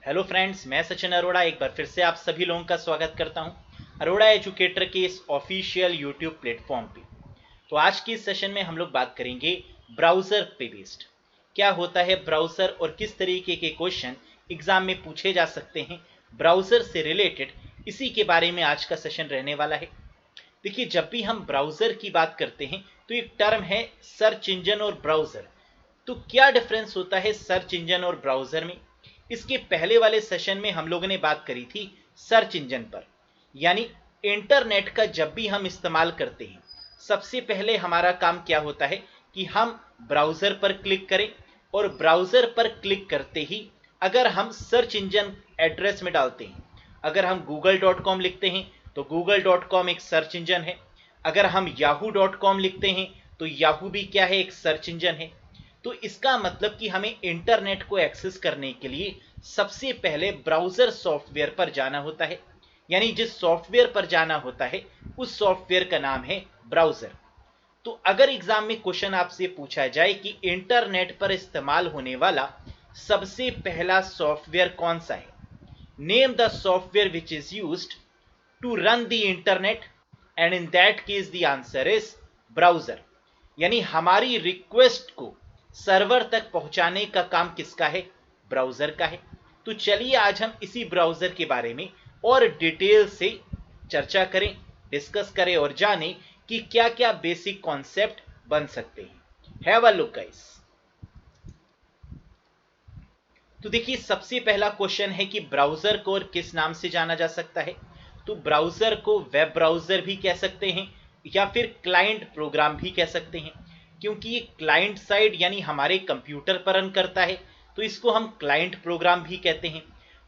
Hello friends, मैं सचिन अरोड़ा एक बार फिर से आप सभी लोगों का स्वागत करता हूं अरोड़ा एजुकेटर के इस ऑफिशियल यूट्यूब प्लेटफॉर्म पे। तो आज की इस सेशन में हम लोग बात करेंगे ब्राउज़र पे बेस्ड। क्या होता है ब्राउज़र और किस तरीके के क्वेश्चन एग्जाम में पूछे जा सकते हैं ब्राउज़र से रिलेटेड, इसी के बारे में आज का सेशन रहने वाला है। देखिए, जब भी हम ब्राउज़र की बात करते हैं तो एक टर्म है सर्च इंजन और ब्राउज़र। तो क्या डिफरेंस होता है सर्च इंजन और ब्राउज़र में? इसके पहले वाले सेशन में हम लोगों ने बात करी थी सर्च इंजन पर, यानी इंटरनेट का जब भी हम इस्तेमाल करते हैं सबसे पहले हमारा काम क्या होता है कि हम ब्राउज़र पर क्लिक करें, और ब्राउज़र पर क्लिक करते ही अगर हम सर्च इंजन एड्रेस में डालते हैं, अगर हम google.com लिखते हैं तो google.com एक सर्च इंजन है। अगर हम yahoo.com लिखते हैं तो याहू भी क्या है, एक सर्च इंजन है। तो इसका मतलब कि हमें इंटरनेट को एक्सेस करने के लिए सबसे पहले ब्राउज़र सॉफ्टवेयर पर जाना होता है, यानी जिस सॉफ्टवेयर पर जाना होता है उस सॉफ्टवेयर का नाम है ब्राउज़र। तो अगर एग्जाम में क्वेश्चन आपसे पूछा जाए कि इंटरनेट पर इस्तेमाल होने वाला सबसे पहला सॉफ्टवेयर कौन सा है, name the software which is used to run the internet, and in that case the answer is browser. यानी हमारी रिक्वेस्ट को सर्वर तक पहुंचाने का काम किसका है? ब्राउज़र का है। तो चलिए आज हम इसी ब्राउज़र के बारे में और डिटेल से चर्चा करें, डिस्कस करें और जानें कि क्या क्या बेसिक कॉन्सेप्ट बन सकते हैं। Have a look guys. तो देखिए, सबसे पहला क्वेश्चन है कि ब्राउज़र को और किस नाम से जाना जा सकता है। तो ब्राउज़र को वेब ब्राउज़र भी कह सकते हैं या फिर क्लाइंट प्रोग्राम भी कह सकते हैं, क्योंकि ये क्लाइंट साइड यानी हमारे कंप्यूटर पर रन करता है, तो इसको हम क्लाइंट प्रोग्राम भी कहते हैं।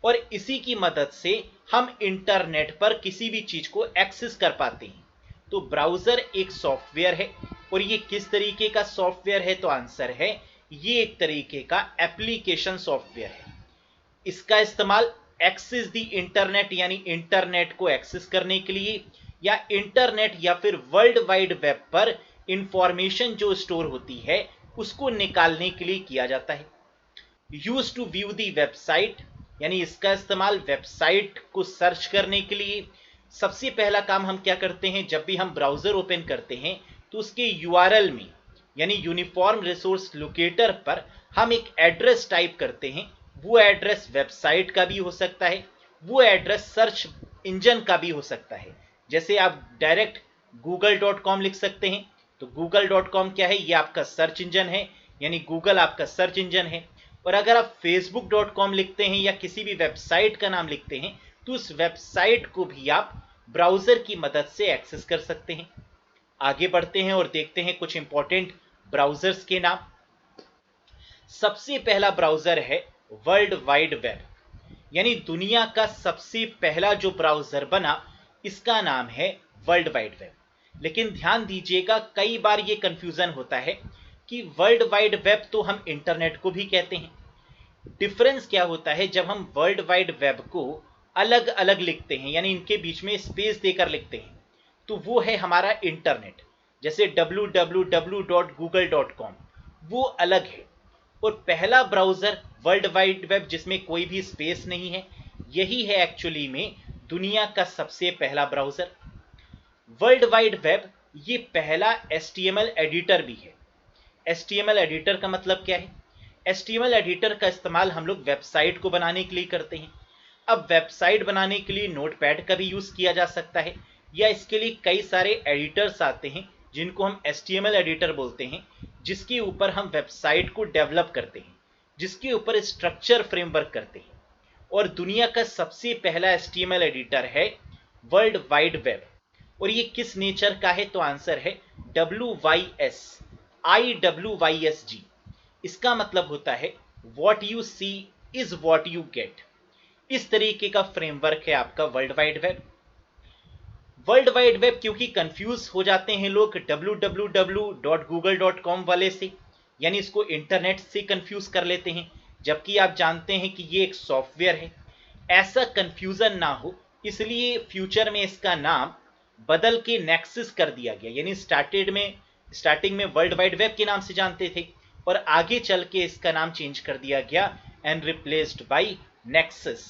और इसी की मदद से हम इंटरनेट पर किसी भी चीज़ को एक्सेस कर पाते हैं। तो ब्राउज़र एक सॉफ्टवेयर है, और ये किस तरीके का सॉफ्टवेयर है? तो आंसर है ये एक तरीके का एप्लीकेशन सॉफ्टवेयर है। इसका इस्तेमाल एक्सेस द इंटरनेट यानी इंटरनेट को एक्सेस करने के लिए, या इंटरनेट या फिर वर्ल्ड वाइड वेब पर इंफॉर्मेशन जो स्टोर होती है उसको निकालने के लिए किया जाता है। Use to view the website, यानी इसका इस्तेमाल वेबसाइट को सर्च करने के लिए। सबसे पहला काम हम क्या करते हैं, जब भी हम ब्राउज़र ओपन करते हैं तो उसके यूआरएल में यानी यूनिफॉर्म रिसोर्स लोकेटर पर हम एक एड्रेस टाइप करते हैं। वो एड्रेस वेबसाइट का भी हो सकता है, वो एड्रेस सर्च इंजन का भी हो सकता है। जैसे आप डायरेक्ट google.com लिख सकते हैं, तो google.com क्या है? ये आपका सर्च इंजन है, यानी गूगल आपका सर्च इंजन है। और अगर आप facebook.com लिखते हैं या किसी भी वेबसाइट का नाम लिखते हैं तो उस वेबसाइट को भी आप ब्राउज़र की मदद से एक्सेस कर सकते हैं। आगे बढ़ते हैं और देखते हैं कुछ इंपॉर्टेंट ब्राउज़र्स के नाम। सबसे पहला ब्राउज़र है वर्ल्ड वाइड वेब, यानी दुनिया का सबसे पहला जो ब्राउज़र बना इसका नाम है वर्ल्ड वाइड वेब। लेकिन ध्यान दीजिएगा, कई बार ये कंफ्यूजन होता है कि वर्ल्ड वाइड वेब तो हम इंटरनेट को भी कहते हैं। डिफरेंस क्या होता है, जब हम वर्ल्ड वाइड वेब को अलग अलग लिखते हैं यानी इनके बीच में स्पेस देकर लिखते हैं तो वो है हमारा इंटरनेट। जैसे www.google.com वो अलग है, और पहला ब्राउज़र वर्ल्ड वाइड वेब जिसमें कोई भी स्पेस नहीं है, यही है एक्चुअली में दुनिया का सबसे पहला ब्राउज़र। वर्ल्ड वाइड वेब ये पहला HTML एडिटर भी है। HTML एडिटर का मतलब क्या है? HTML एडिटर का इस्तेमाल हम लोग वेबसाइट को बनाने के लिए करते हैं। अब वेबसाइट बनाने के लिए नोटपैड का भी यूज़ किया जा सकता है, या इसके लिए कई सारे एडिटर्स आते हैं जिनको हम HTML एडिटर बोलते हैं, जिसके ऊपर हम वेबसाइट को डेवलप करते हैं, जिसके ऊपर स्ट्रक्चर फ्रेमवर्क करते हैं। और दुनिया का सबसे पहला HTML एडिटर है वर्ल्ड वाइड वेब। और ये किस नेचर का है? तो आंसर है IWYSG। इसका मतलब होता है what you see is what you get. इस तरीके का फ्रेमवर्क है आपका world wide web. World wide web क्योंकि कंफ्यूज हो जाते हैं लोग www.google.com वाले से, यानी इसको इंटरनेट से कंफ्यूज कर लेते हैं, जबकि आप जानते हैं कि ये एक सॉफ्टवेयर है। ऐसा कंफ्यूजन ना हो इसलिए फ्यूचर में इसका नाम बदल के नेक्सस कर दिया गया, यानी स्टार्टिंग में वर्ल्ड वाइड वेब के नाम से जानते थे और आगे चल के इसका नाम चेंज कर दिया गया एंड रिप्लेस्ड बाय नेक्सस।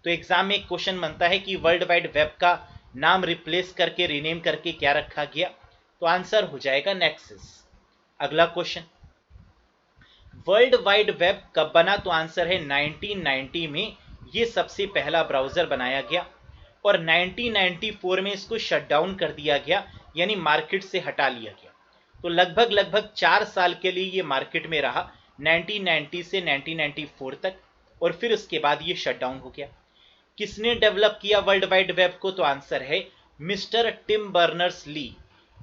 तो एग्जाम में एक क्वेश्चन बनता है कि वर्ल्ड वाइड वेब का नाम रिप्लेस करके रीनेम करके क्या रखा गया, तो आंसर हो जाएगा नेक्सस। अगला क्वेश्चन, वर्ल्ड वाइड वेब कब बना, तो आंसर है 1990 में ये सबसे पहला ब्राउजर बनाया गया और 1994 में इसको शट डाउन कर दिया गया, यानी मार्केट से हटा लिया गया। तो लगभग 4 साल के लिए ये मार्केट में रहा, 1990 से 1994 तक, और फिर उसके बाद ये शट डाउन हो गया। किसने डेवलप किया वर्ल्ड वाइड वेब को, तो आंसर है मिस्टर टिम बर्नर्स ली।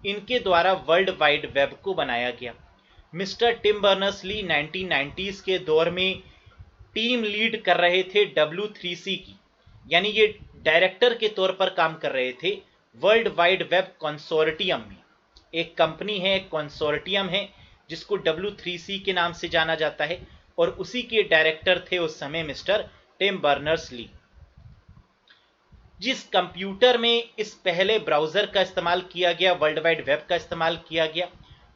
इनके द्वारा वर्ल्ड वाइड वेब को बनाया गया। Mister Tim Berners Lee 1990s के दौर में टीम लीड कर रहे थे W3C की, यानी ये डायरेक्टर के तौर पर काम कर रहे थे वर्ल्ड वाइड वेब कंसोर्टियम में। एक कंपनी है, एक कंसोर्टियम है जिसको W3C के नाम से जाना जाता है, और उसी के डायरेक्टर थे उस समय मिस्टर टिम बर्नर्स ली। जिस कंप्यूटर में इस पहले ब्राउजर का इस्तेमाल किया गया, वर्ल्ड वाइड वेब का इस्तेमाल किया गया,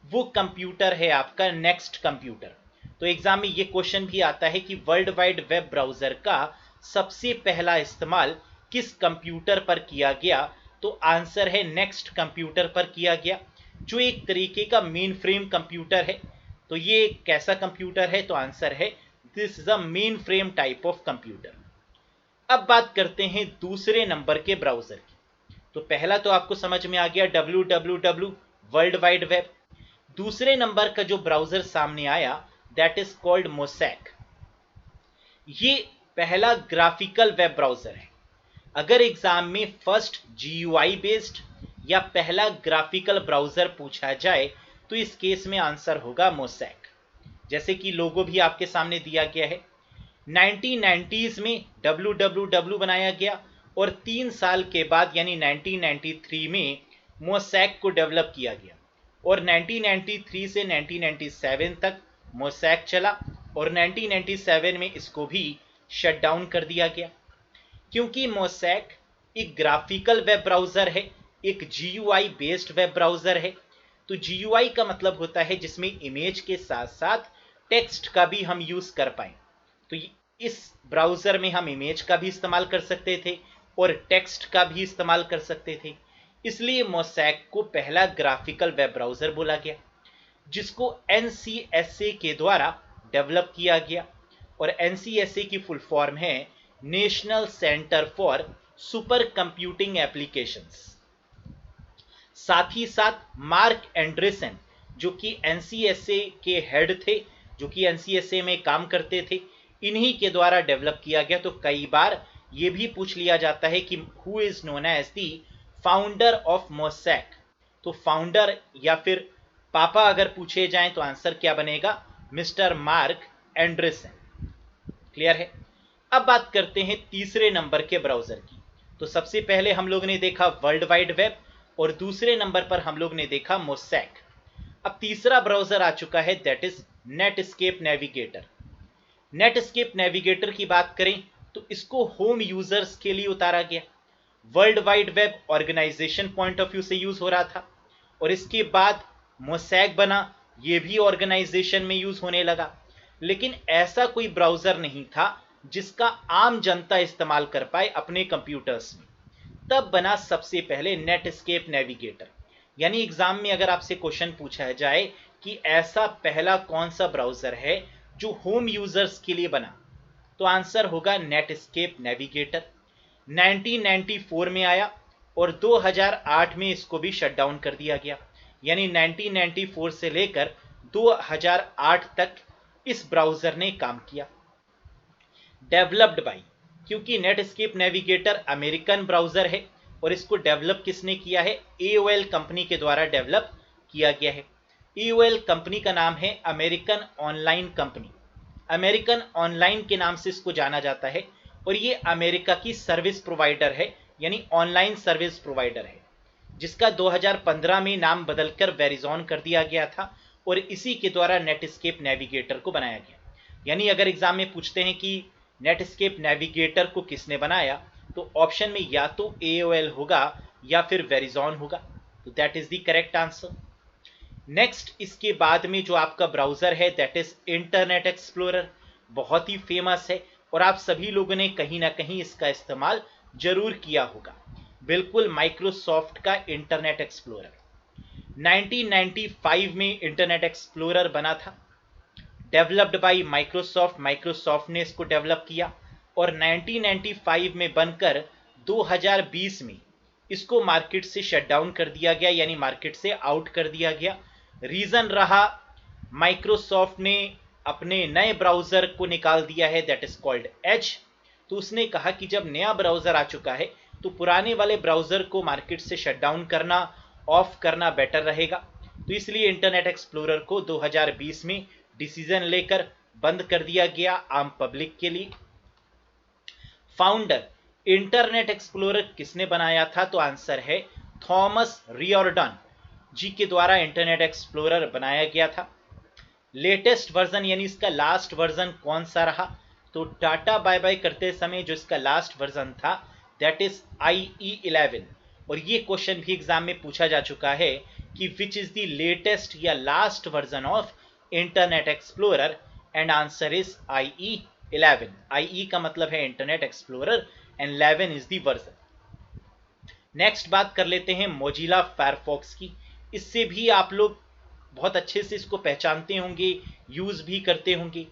वो कंप्यूटर है आपका नेक्स्ट कंप्यूटर। तो एग्जाम में ये क्वेश्चन भी आता है कि वर्ल्ड वाइड वेब ब्राउजर का सबसे पहला इस्तेमाल किस कंप्यूटर पर किया गया, तो आंसर है नेक्स्ट कंप्यूटर पर किया गया, जो एक तरीके का मेन फ्रेम कंप्यूटर है। तो ये कैसा कंप्यूटर है, तो आंसर है this is a main frame type of computer. अब बात करते हैं दूसरे नंबर के ब्राउजर की। तो पहला तो आपको समझ में आ गया www वर्ल्ड वाइड वेब। दूसरे नंबर का जो ब्राउजर सामने आया दैट इज कॉल्ड मोसैक। ये पहला ग्राफिकल वेब ब्राउजर है। अगर एग्जाम में फर्स्ट GUI बेस्ड या पहला ग्राफिकल ब्राउजर पूछा जाए तो इस केस में आंसर होगा मोसैक। जैसे कि लोगो भी आपके सामने दिया गया है। 1990s में www बनाया गया और 3 साल के बाद यानी 1993 में मोसैक को डेवलप किया गया, और 1993 से 1997 तक मोसैक चला, और 1997 में इसको भी शट डाउन कर दिया गया। क्योंकि मोसैक एक ग्राफिकल वेब ब्राउजर है, एक GUI बेस्ड वेब ब्राउजर है। तो GUI का मतलब होता है जिसमें इमेज के साथ साथ टेक्स्ट का भी हम यूज कर पाए। तो इस ब्राउजर में हम इमेज का भी इस्तेमाल कर सकते थे और टेक्स्ट का भी इस्तेमाल कर सकते थे, इसलिए मोसैक को पहला ग्राफिकल वेब ब्राउजर बोला गया, जिसको NCSA के द्वारा डेवलप किया गया। और NCSA की फुल फॉर्म है national centre for super computing applications. साथ ही साथ मार्क एंड्रेसन जो कि NCSA के हेड थे, जो कि NCSA में काम करते थे, इन्हीं के द्वारा डेवलप किया गया। तो कई बार ये भी पूछ लिया जाता है कि who is known as the founder of Mosaic. तो फाउंडर या फिर पापा अगर पूछे जाएं तो आंसर क्या बनेगा, मिस्टर मार्क एंड्रेसन। क्लियर है। अब बात करते हैं तीसरे नंबर के ब्राउजर की। तो सबसे पहले हम लोग ने देखा वर्ल्ड वाइड वेब और दूसरे नंबर पर हम लोग ने देखा मोसैक। अब तीसरा ब्राउजर आ चुका है that is Netscape navigator. Netscape navigator की बात करें तो इसको होम यूजर्स के लिए उतारा गया। World wide web organisation point of view से यूज हो रहा था, और इसके बाद मोसैक बना, ये भी ऑर्गेनाइजेशन में यूज होने लगा। लेकिन ऐसा कोई ब्राउजर नहीं था जिसका आम जनता इस्तेमाल कर पाए अपने कंप्यूटर्स में। तब बना सबसे पहले नेटस्केप नेविगेटर। यानी एग्जाम में अगर आपसे क्वेश्चन पूछा जाए कि ऐसा पहला कौन सा ब्राउजर है जो होम यूजर्स के लिए बना, तो आंसर होगा नेटस्केप नेविगेटर। 1994 में आया और 2008 में इसको भी शट डाउन कर दिया गया। यानी 1994 से लेकर 2008 तक इस ब्राउजर ने काम किया। डेवलप्ड बाय, क्योंकि नेटस्केप नेविगेटर अमेरिकन ब्राउजर है और इसको डेवलप किसने किया है, AOL कंपनी के द्वारा डेवलप किया गया है। AOL कंपनी का नाम है American online company. American online के नाम से इसको जाना जाता है, और ये अमेरिका की सर्विस प्रोवाइडर है, यानी ऑनलाइन सर्विस प्रोवाइडर है, जिसका 2015 में नाम बदलकर वेरिजॉन कर दिया गया था, और इसी के द्वारा नेटस्केप नेविगेटर को बनाया गया। यानी अगर एग्जाम में पूछते हैं कि नेटस्केप नेविगेटर को किसने बनाया, तो ऑप्शन में या तो AOL होगा या फिर वेरिजॉन होगा। तो that is the correct answer. Next इसके बाद में जो आपका ब्राउजर है दैट इज इंटरनेट एक्सप्लोरर। बहुत ही फेमस है, और आप सभी लोगों ने कहीं ना कहीं इसका इस्तेमाल जरूर किया होगा। बिल्कुल माइक्रोसॉफ्ट का इंटरनेट एक्सप्लोरर। 1995 में इंटरनेट एक्सप्लोरर बना था, डेवलप्ड बाय माइक्रोसॉफ्ट। माइक्रोसॉफ्ट ने इसको डेवलप किया और 1995 में बनकर 2020 में इसको मार्केट से शट डाउन कर दिया गया, यानी मार्केट से आउट कर दिया गया। रीजन रहा, माइक्रोसॉफ्ट ने अपने नए ब्राउजर को निकाल दिया है, दैट इज कॉल्ड एज। तो उसने कहा कि जब नया ब्राउजर आ चुका है तो पुराने वाले ब्राउजर को मार्केट से शट डाउन करना, ऑफ करना बेटर रहेगा। तो इसलिए इंटरनेट एक्सप्लोरर को 2020 में डिसीजन लेकर बंद कर दिया गया आम पब्लिक के लिए। फाउंडर इंटरनेट एक्सप्लोरर किसने बनाया था? तो आंसर है थॉमस रियोर्डन जी के द्वारा इंटरनेट एक्सप्लोरर बनाया गया था। लेटेस्ट वर्जन यानी इसका लास्ट वर्जन कौन सा रहा? तो टाटा बाय बाय करते समय जो इसका लास्ट वर्जन था दैट इज IE11। और ये क्वेश्चन भी एग्जाम में पूछा जा चुका है कि विच इज द लेटेस्ट या last version of internet explorer, and answer is IE11। IE का मतलब है internet explorer and 11 is the version. Next बात कर लेते हैं मोजिला फायरफॉक्स की। इससे भी आप लोग बहुत अच्छे से इसको पहचानते होंगे, यूज भी करते होंगे।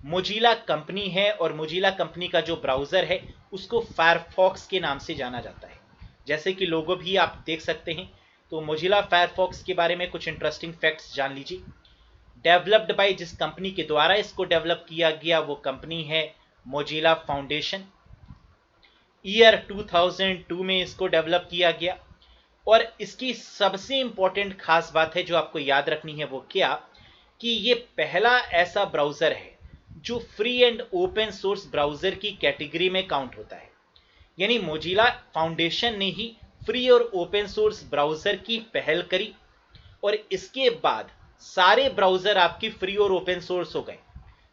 मोजिला कंपनी है और मोजिला कंपनी का जो ब्राउजर है उसको फायरफॉक्स के नाम से जाना जाता है, जैसे कि लोगो भी आप देख सकते हैं। तो मोजिला फायरफॉक्स के बारे में कुछ इंटरेस्टिंग फैक्ट्स जान लीजिए। डेवलप्ड बाय, जिस कंपनी के द्वारा इसको डेवलप किया गया वो कंपनी है मोजिला फाउंडेशन। ईयर 2002 में इसको डेवलप किया गया। और इसकी सबसे इंपॉर्टेंट खास बात है जो आपको याद रखनी है, वो क्या कि ये पहला ऐसा ब्राउजर है जो free and open source browser की कैटेगरी में काउंट होता है। यानी मोजिला फाउंडेशन ने ही फ्री और ओपन सोर्स ब्राउजर की पहल करी और इसके बाद सारे ब्राउजर आपकी फ्री और ओपन सोर्स हो गए।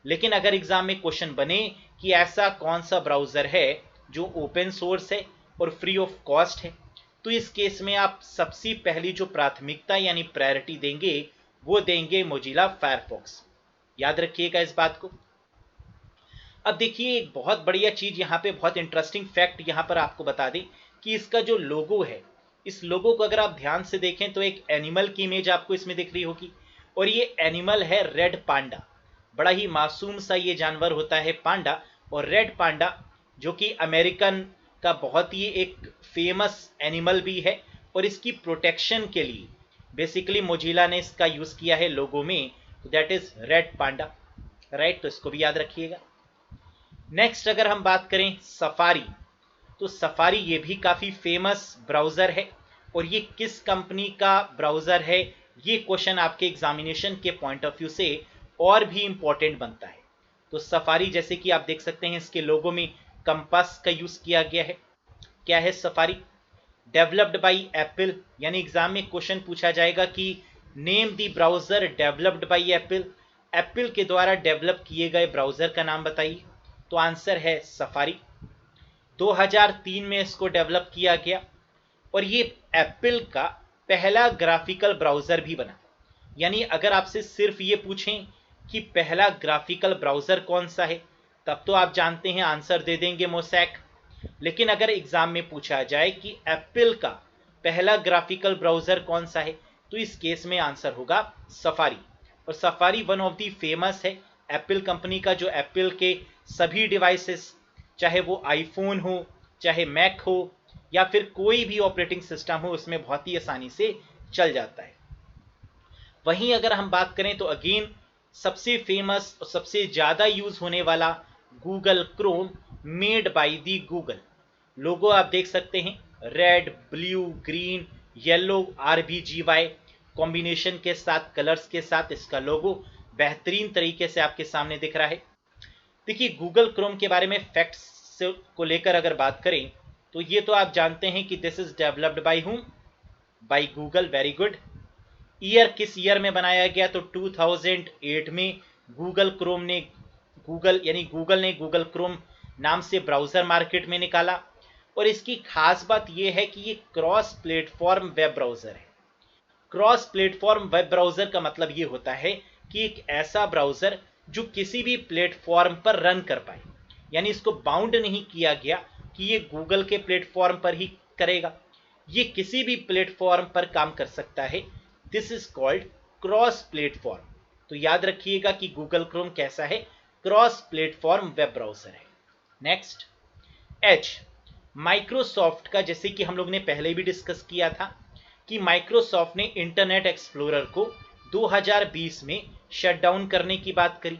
लेकिन अगर एग्जाम में क्वेश्चन बने कि ऐसा कौन सा ब्राउजर है जो ओपन सोर्स है और फ्री ऑफ कॉस्ट है, तो इस केस में आप सबसे पहली जो प्राथमिकता यानी प्रायोरिटी देंगे वो देंगे मोजिला फायरफॉक्स। याद रखिएगा इस बात को। अब देखिए एक बहुत बढ़िया चीज यहाँ पे, बहुत इंटरेस्टिंग फैक्ट यहाँ पर आपको बता दें कि इसका जो लोगो है, इस लोगो को अगर आप ध्यान से देखें तो एक एनिमल की इमेज आपको इसमें दिख रही होगी और ये एनिमल है रेड पांडा। बड़ा ही मासूम सा ये जानवर होता है पांडा। और रेड पांडा जो कि अमेरिकन का बहुत ही एक फेमस एनिमल भी है और इसकी प्रोटेक्शन के लिए बेसिकली मोजिला ने इसका यूज किया है लोगो में, that is red panda, right. तो इसको भी याद रखिएगा। नेक्स्ट अगर हम बात करें सफारी, तो सफारी ये भी काफी फेमस ब्राउजर है और ये किस कंपनी का ब्राउजर है, ये क्वेश्चन आपके एग्जामिनेशन के पॉइंट ऑफ व्यू से और भी इंपॉर्टेंट बनता है। तो सफारी जैसे कि आप देख सकते हैं इसके लोगो में कंपास का यूज किया गया है। क्या है सफारी? डेवलप्ड बाय एप्पल, यानी एग्जाम में क्वेश्चन पूछा जाएगा कि name the browser developed by Apple, Apple के द्वारा डेवलप किए गए ब्राउजर का नाम बताइए। तो आंसर है सफारी। 2003 में इसको डेवलप किया गया और ये एप्पल का पहला ग्राफिकल ब्राउजर भी बना। यानी अगर आपसे सिर्फ ये पूछें कि पहला ग्राफिकल ब्राउजर कौन सा है, तब तो आप जानते हैं आंसर दे देंगे मोसैक। लेकिन अगर एग्जाम में पूछा जाए कि एप्पल का पहला ग्राफिकल ब्राउजर कौन सा है, तो इस केस में आंसर होगा सफारी। और safari one of the famous है एप्पल कंपनी का, जो एप्पल के सभी डिवाइसेस, चाहे वो आईफोन हो, चाहे मैक हो या फिर कोई भी ऑपरेटिंग सिस्टम हो, उसमें बहुत ही आसानी से चल जाता है। वहीं अगर हम बात करें तो अगेन सबसे फेमस और सबसे ज्यादा यूज होने वाला Google Chrome, made by the Google. Logo आप देख सकते हैं, red, blue, green, yellow, RBGY combination के साथ, कलर्स के साथ इसका लोगो बेहतरीन तरीके से आपके सामने दिख रहा है। देखिए गूगल क्रोम के बारे में फैक्ट्स को लेकर अगर बात करें तो ये तो आप जानते हैं कि this is developed by whom, by Google, very good. Year किस ईयर में बनाया गया? तो 2008 में गूगल क्रोम ने, गूगल ने गूगल क्रोम नाम से ब्राउजर मार्केट में निकाला। और इसकी खास बात यह है कि ये क्रॉस प्लेटफॉर्म वेब ब्राउजर है। क्रॉस प्लेटफॉर्म वेब ब्राउजर का मतलब ये होता है कि एक ऐसा ब्राउजर जो किसी भी प्लेटफॉर्म पर रन कर पाए। यानी इसको बाउंड नहीं किया गया कि ये गूगल के प्लेटफॉर्म पर ही करेगा, ये किसी भी प्लेटफॉर्म पर काम कर सकता है। This is called cross platform. तो याद रखिएगा कि गूगल क्रोम कैसा है, क्रॉस प्लेटफॉर्म वेब ब्राउजर है। Next, Edge. माइक्रोसॉफ्ट का, जैसे कि हम लोग ने पहले भी डिस्कस किया था कि माइक्रोसॉफ्ट ने इंटरनेट एक्सप्लोरर को 2020 में शट डाउन करने की बात करी।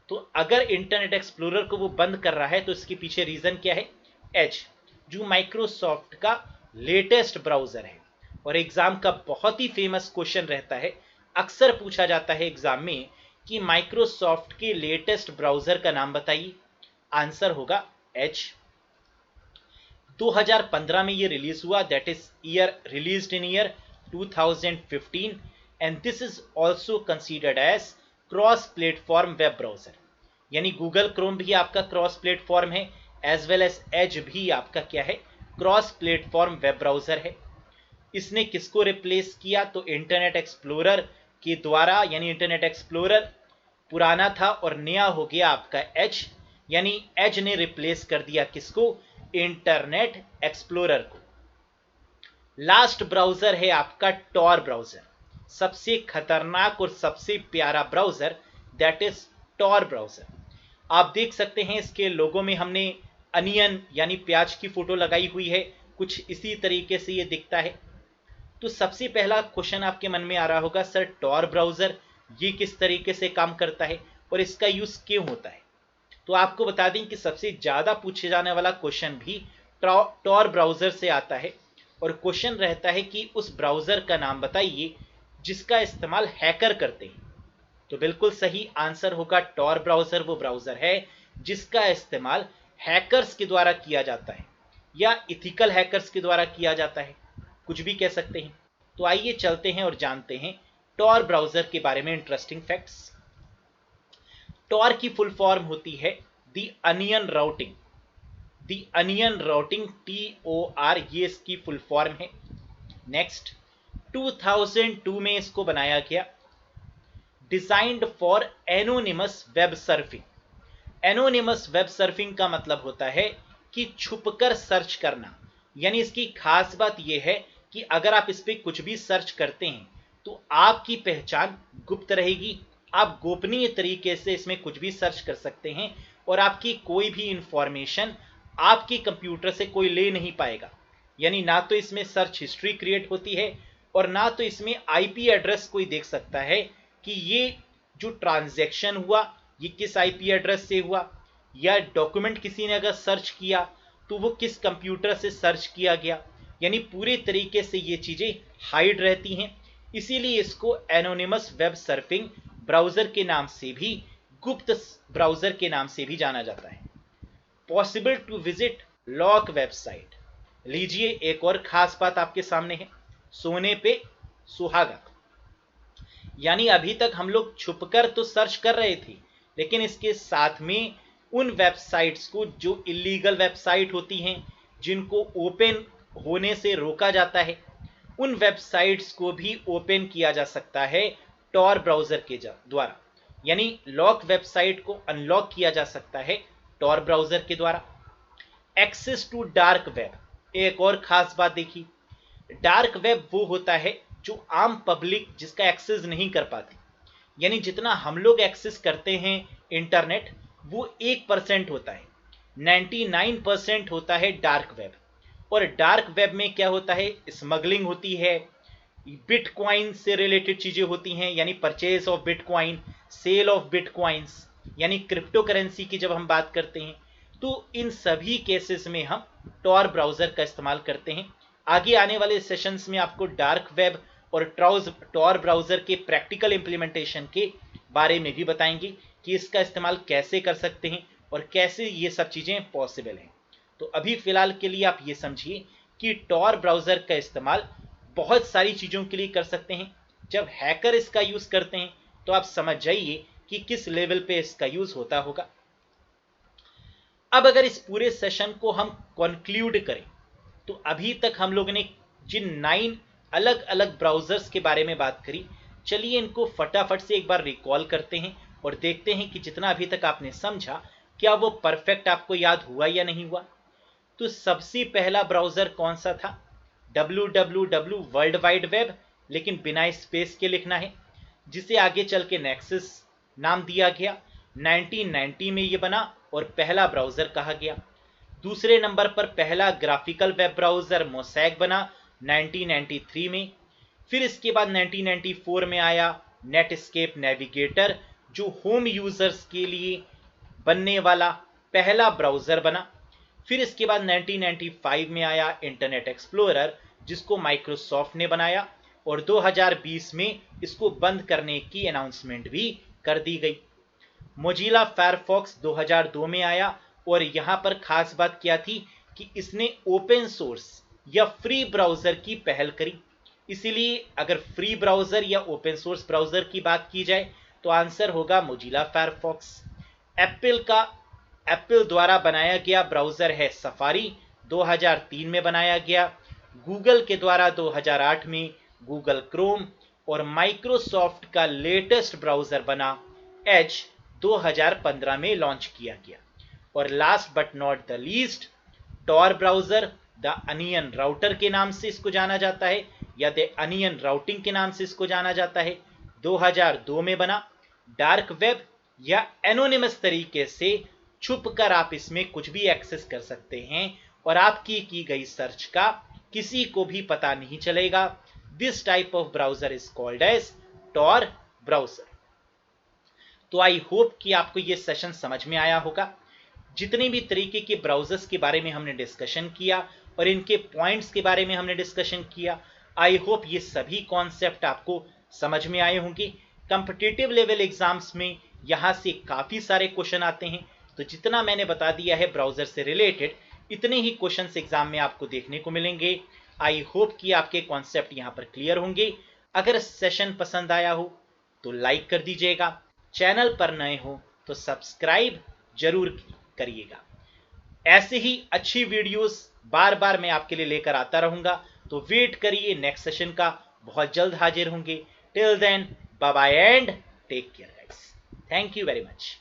तो अगर इंटरनेट एक्सप्लोरर को वो बंद कर रहा है तो इसके पीछे रीजन क्या है, एज, जो माइक्रोसॉफ्ट का लेटेस्ट ब्राउजर है। और एग्जाम का बहुत ही फेमस क्वेश्चन रहता है, अक्सर पूछा जाता है एग्जाम में कि माइक्रोसॉफ्ट के लेटेस्ट ब्राउजर का नाम बताइए। आंसर होगा एज। 2015 में ये रिलीज हुआ, that is released in year 2015 and this is also considered as cross platform web browser. यानी गूगल क्रोम भी आपका क्रॉस प्लेटफॉर्म है, एज वेल एज एज भी आपका क्या है, क्रॉस प्लेटफॉर्म वेब ब्राउजर है। इसने किसको रिप्लेस किया, तो इंटरनेट एक्सप्लोरर के द्वारा। यानी इंटरनेट एक्सप्लोरर पुराना था और नया हो गया आपका एज, यानी एज ने रिप्लेस कर दिया किसको, इंटरनेट एक्सप्लोरर को। लास्ट ब्राउजर है आपका टॉर ब्राउजर, सबसे खतरनाक और सबसे प्यारा browser, that is Tor browser. आप देख सकते हैं इसके लोगो में हमने अनियन यानी प्याज की फोटो लगाई हुई है, कुछ इसी तरीके से ये दिखता है। तो सबसे पहला क्वेश्चन आपके मन में आ रहा होगा, सर टॉर ब्राउजर ये किस तरीके से काम करता है और इसका यूज क्यों होता है। तो आपको बता दें कि सबसे ज्यादा पूछे जाने वाला क्वेश्चन भी टॉर ब्राउजर से आता है और क्वेश्चन रहता है कि उस ब्राउजर का नाम बताइए जिसका इस्तेमाल हैकर करते हैं। तो बिल्कुल सही आंसर होगा टॉर ब्राउजर वो ब्राउजर है जिसका इस्तेमाल हैकर्स के द्वारा किया जाता है या इथिकल हैकर्स के द्वारा किया जाता है, कुछ भी कह सकते हैं। तो आइए चलते हैं और जानते हैं टॉर ब्राउजर के बारे में इंटरेस्टिंग फैक्ट्स। टॉर की फुल फॉर्म होती है the onion routing. The onion routing, TOR, ये इसकी फुल फॉर्म है। नेक्स्ट, 2002 में इसको बनाया गया। Designed for anonymous web surfing. Anonymous web surfing का मतलब होता है कि छुपकर सर्च करना। यानी इसकी खास बात यह है कि अगर आप इस पर कुछ भी सर्च करते हैं तो आपकी पहचान गुप्त रहेगी, आप गोपनीय तरीके से इसमें कुछ भी सर्च कर सकते हैं और आपकी कोई भी इंफॉर्मेशन आपके कंप्यूटर से कोई ले नहीं पाएगा। यानी ना तो इसमें सर्च हिस्ट्री क्रिएट होती है और ना तो इसमें IP एड्रेस कोई देख सकता है कि ये जो ट्रांजैक्शन हुआ ये किस IP एड्रेस से हुआ, या डॉक्यूमेंट किसी ने अगर सर्च किया तो वो किस कंप्यूटर से सर्च किया गया। यानी पूरे तरीके से ये चीजें हाइड रहती हैं, इसीलिए इसको एनोनिमस वेब सर्फिंग ब्राउजर के नाम से भी, गुप्त ब्राउजर के नाम से भी जाना जाता है। Possible to visit lock website. लीजिए एक और खास बात आपके सामने है, सोने पे सुहागा। यानी अभी तक हम लोग छुपकर तो सर्च कर रहे थे, लेकिन इसके साथ में उन वेबसाइट्स को जो इलीगल वेबसाइट होती हैं, जिनको ओपन होने से रोका जाता है, उन वेबसाइट्स को भी ओपन किया जा सकता है टॉर ब्राउजर के द्वारा। यानी लॉक वेबसाइट को अनलॉक किया जा सकता है टॉर ब्राउजर के द्वारा। एक्सेस टू डार्क वेब, एक और खास बात देखिए, डार्क वेब वो होता है जो आम पब्लिक जिसका एक्सेस नहीं कर पाती। यानी जितना हम लोग एक्सेस करते हैं इंटरनेट वो 1% होता है, 99% होता है डार्क वेब। और डार्क वेब में क्या होता है, स्मगलिंग होती है, बिटकॉइन से रिलेटेड चीजें होती हैं, यानी purchase of bitcoin, sale of bitcoins, यानी क्रिप्टो करेंसी की जब हम बात करते हैं तो इन सभी केसेस में हम टॉर ब्राउजर का इस्तेमाल करते हैं। आगे आने वाले सेशंस में आपको डार्क वेब और टॉर ब्राउजर के प्रैक्टिकल इंप्लीमेंटेशन के बारे में भी बताएंगे कि इसका इस्तेमाल कैसे कर सकते हैं और कैसे ये सब चीजें पॉसिबल हैं। तो अभी फिलहाल के लिए आप ये समझिए कि टॉर ब्राउजर का इस्तेमाल बहुत सारी चीजों के लिए कर सकते हैं। जब हैकर इसका यूज करते हैं तो आप समझ जाइए कि किस लेवल पे इसका यूज होता होगा। अब अगर इस पूरे सेशन को हम कंक्लूड करें तो अभी तक हम लोगों ने जिन 9 अलग अलग ब्राउजर्स के बारे में बात करी, चलिए इनको फटाफट से एक बार रिकॉल करते हैं और देखते हैं कि जितना अभी तक आपने समझा क्या वो परफेक्ट आपको याद हुआ या नहीं हुआ? तो सबसे पहला ब्राउजर कौन सा था? www वर्ल्ड वाइड वेब, लेकिन बिना स्पेस के लिखना है, जिसे आगे चल के नेक्सस नाम दिया गया। 1990 में ये बना और पहला ब्राउजर कहा गया। दूसरे नंबर पर पहला ग्राफिकल वेब ब्राउजर मोसैक बना 1993 में। फिर इसके बाद 1994 में आया नेटस्केप नेविगेटर, जो होम यूजर्स के लिए बनने वाला पहला ब्राउजर बना। फिर इसके बाद 1995 में आया इंटरनेट एक्सप्लोरर, जिसको माइक्रोसॉफ्ट ने बनाया, और 2020 में इसको बंद करने की अनाउंसमेंट भी कर दी गई। मोजिला फायरफॉक्स 2002 में आया, और यहां पर खास बात क्या थी कि इसने ओपन सोर्स या फ्री ब्राउजर की पहल करी। इसीलिए अगर फ्री ब्राउजर या ओपन सोर्स ब्राउजर की बात की जाए तो आंसर होगा मोजिला फायरफॉक्स। एप्पल द्वारा बनाया गया ब्राउजर है सफारी, 2003 में बनाया गया। गूगल के द्वारा 2008 में गूगल क्रोम, और माइक्रोसॉफ्ट का लेटेस्ट ब्राउजर बना एज, 2015 में लॉन्च किया गया। और last but not the least, Tor browser, the onion router के नाम से इसको जाना जाता है, या द अनियन राउटिंग के नाम से इसको जाना जाता है, 2002 में बना। डार्क वेब या एनोनिमस तरीके से छुप कर आप इसमें कुछ भी एक्सेस कर सकते हैं और आपकी की गई सर्च का किसी को भी पता नहीं चलेगा। This type of browser is called as Tor browser. तो आई होप कि आपको ये सेशन समझ में आया होगा। जितने भी तरीके के ब्राउजर्स के बारे में हमने डिस्कशन किया और इनके पॉइंट्स के बारे में हमने डिस्कशन किया, आई होप ये सभी कॉन्सेप्ट आपको समझ में आए होंगे। कॉम्पिटिटिव लेवल एग्जाम्स में यहाँ से काफ़ी सारे क्वेश्चन आते हैं, तो जितना मैंने बता दिया है ब्राउजर से रिलेटेड, इतने ही क्वेश्चंस एग्जाम में आपको देखने को मिलेंगे। आई होप कि आपके कॉन्सेप्ट यहाँ पर क्लियर होंगे। अगर सेशन पसंद आया हो तो लाइक कर दीजिएगा, चैनल पर नए हो तो सब्सक्राइब जरूर करिएगा। ऐसे ही अच्छी वीडियोस बार बार मैं आपके लिए लेकर आता रहूंगा, तो वेट करिए नेक्स्ट सेशन का, बहुत जल्द हाजिर होंगे। Till then, bye bye and take care guys. Thank you very much.